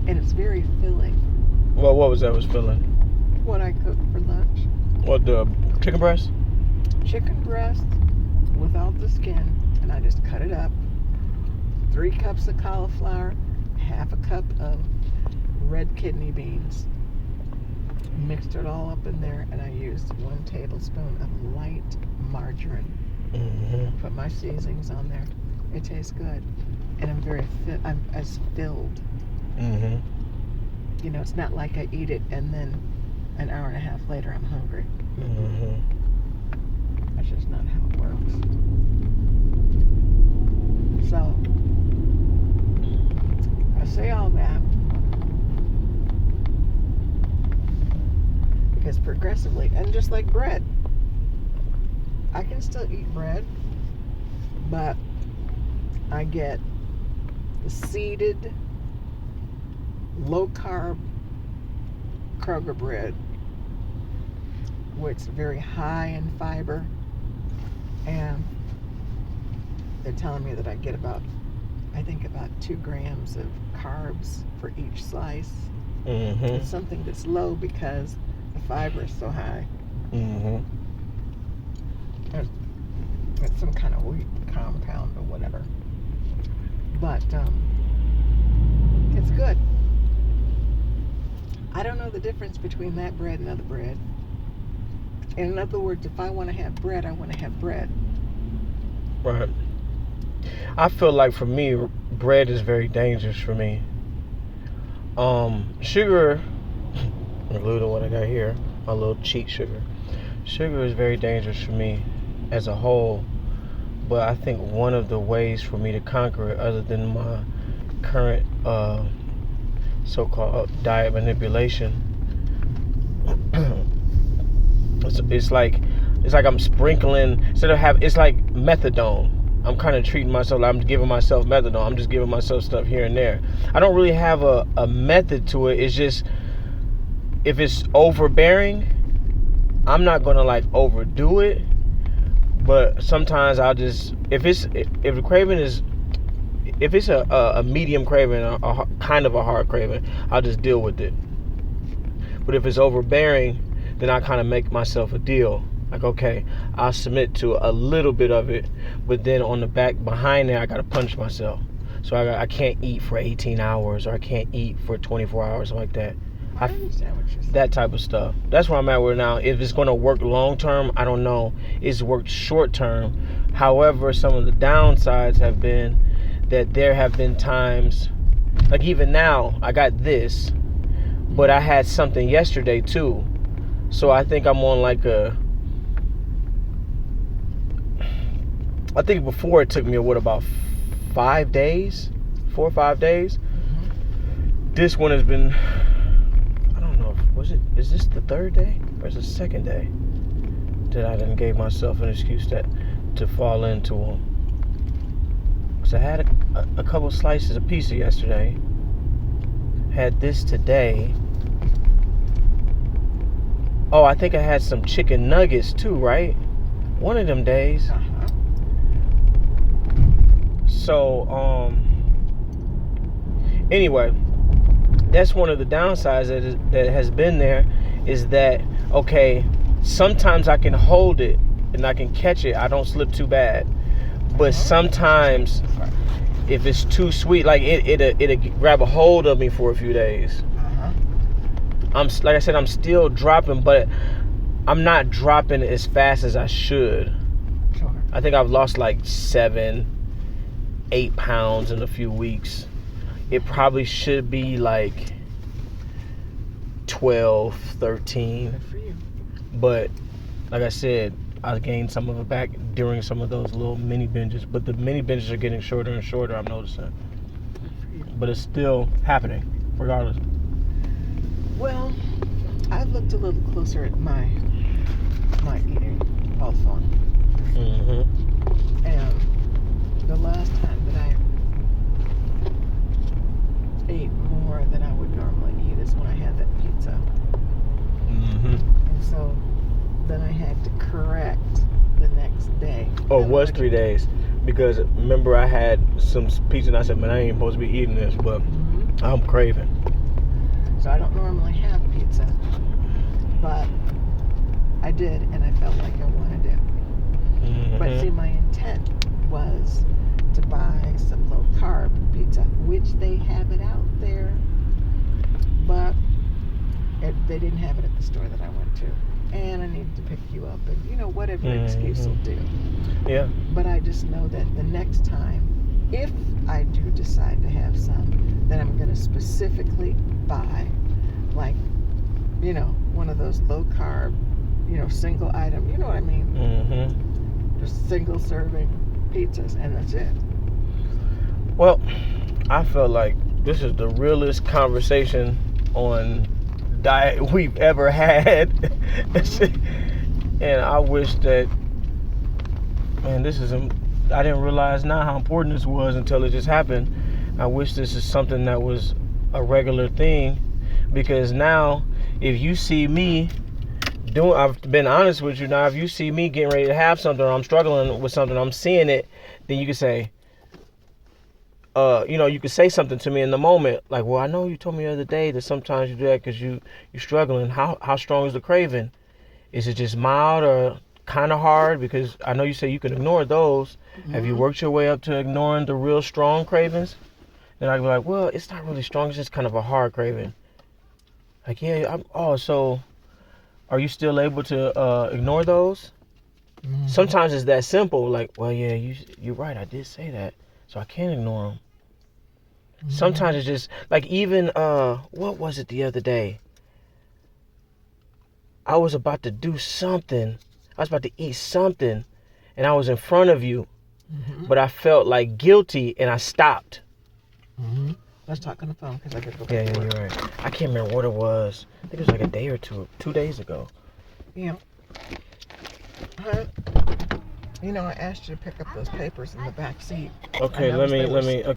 and it's very filling. Well, what was that was filling? What I cooked for lunch. What, the chicken breast? Chicken breast without the skin, and I just cut it up. 3 cups of cauliflower, half a cup of red kidney beans. Mixed it all up in there, and I used 1 tablespoon of light margarine. Mm-hmm. Put my seasonings on there. It tastes good, and I'm as filled. Mm-hmm. You know, it's not like I eat it and then an hour and a half later I'm hungry. Mm-hmm. That's just not how it works. So, I say all that because progressively, and just like bread, I can still eat bread, but I get the seeded, low-carb Kroger bread, which is very high in fiber, and they're telling me that I get about 2 grams of carbs for each slice. Mm-hmm. It's something that's low because the fiber is so high. Mm-hmm. It's some kind of wheat compound or whatever. But it's good. I don't know the difference between that bread and other bread. In other words, if I want to have bread, I want to have bread. Right. I feel like for me, bread is very dangerous for me. Sugar, including the one I got here, my little cheat sugar. Sugar is very dangerous for me as a whole. But I think one of the ways for me to conquer it, other than my current so-called diet manipulation, it's like I'm sprinkling it's like methadone. I'm kind of treating myself like I'm giving myself methadone. I'm just giving myself stuff here and there. I don't really have a method to it. It's just, if it's overbearing, I'm not gonna like overdo it. But sometimes I'll just, if the craving is, if it's a medium craving, a kind of a hard craving, I'll just deal with it. But if it's overbearing, then I kind of make myself a deal. Like, okay, I'll submit to a little bit of it, but then on the back behind there, I gotta punish myself. So I can't eat for 18 hours, or I can't eat for 24 hours, like that. I understand what you're saying. That type of stuff. That's where I'm at with now. If it's going to work long term, I don't know. It's worked short term. However, some of the downsides have been that there have been times, like even now, I got this, but I had something yesterday too. So I think I'm on like I think before it took me, about 5 days? 4 or 5 days? Mm-hmm. This one has been, I don't know, is this the 3rd day? Or is it the 2nd day that I done gave myself an excuse to fall into them? Because I had a couple slices of pizza yesterday. Had this today. Oh, I think I had some chicken nuggets too, right? One of them days. Uh-huh. So, anyway, that's one of the downsides that has been there, is that, okay, sometimes I can hold it and I can catch it. I don't slip too bad. But sometimes, if it's too sweet, like it'll grab a hold of me for a few days. Like I said, I'm still dropping, but I'm not dropping as fast as I should. Sure. I think I've lost like 7-8 pounds in a few weeks. It probably should be like 12, 13. Good for you. But like I said, I gained some of it back during some of those little mini binges. But the mini binges are getting shorter and shorter, I'm noticing. But it's still happening, regardless. Well, I've looked a little closer at my eating also. Mm-hmm. And the last time that I ate more than I would normally eat is when I had that pizza. Mm-hmm. And so then I had to correct the next day. Oh, it was 3 days. Because remember, I had some pizza and I said, man, I ain't supposed to be eating this, but I'm craving. So I don't normally have pizza, but I did, and I felt like I wanted it. Mm-hmm. But see, my intent was to buy some low carb pizza, which they have it out there, but they didn't have it at the store that I went to. And I needed to pick you up, and whatever excuse will do. Yeah. But I just know that the next time, if I do decide to have some, then I'm going to specifically buy, like, one of those low carb, single item, you know what I mean? Mm-hmm. Just single serving pizzas, and that's it. Well, I felt like this is the realest conversation on diet we've ever had. And I wish that, man, I didn't realize now how important this was until it just happened. I wish this is something that was a regular thing, because now if you see me I've been honest with you now, if you see me getting ready to have something, or I'm struggling with something, I'm seeing it, then you can say, you can say something to me in the moment, like, well, I know you told me the other day that sometimes you do that because you're struggling. How strong is the craving? Is it just mild or kind of hard? Because I know you say you can ignore those. Mm-hmm. Have you worked your way up to ignoring the real strong cravings? Then I'd be like, well, it's not really strong, it's just kind of a hard craving. Like, yeah, so are you still able to ignore those? Mm-hmm. Sometimes it's that simple, like, well, yeah, you're right, I did say that, so I can't ignore them. Mm-hmm. Sometimes it's just, like, even, what was it the other day? I was about to do something. I was about to eat something, and I was in front of you, mm-hmm. but I felt, like, guilty, and I stopped. Mm-hmm. Let's talk on the phone, because I could go. Yeah, you're right. I can't remember what it was. I think it was like a day or 2 days ago. Yeah. I asked you to pick up those papers in the back seat. Okay, let me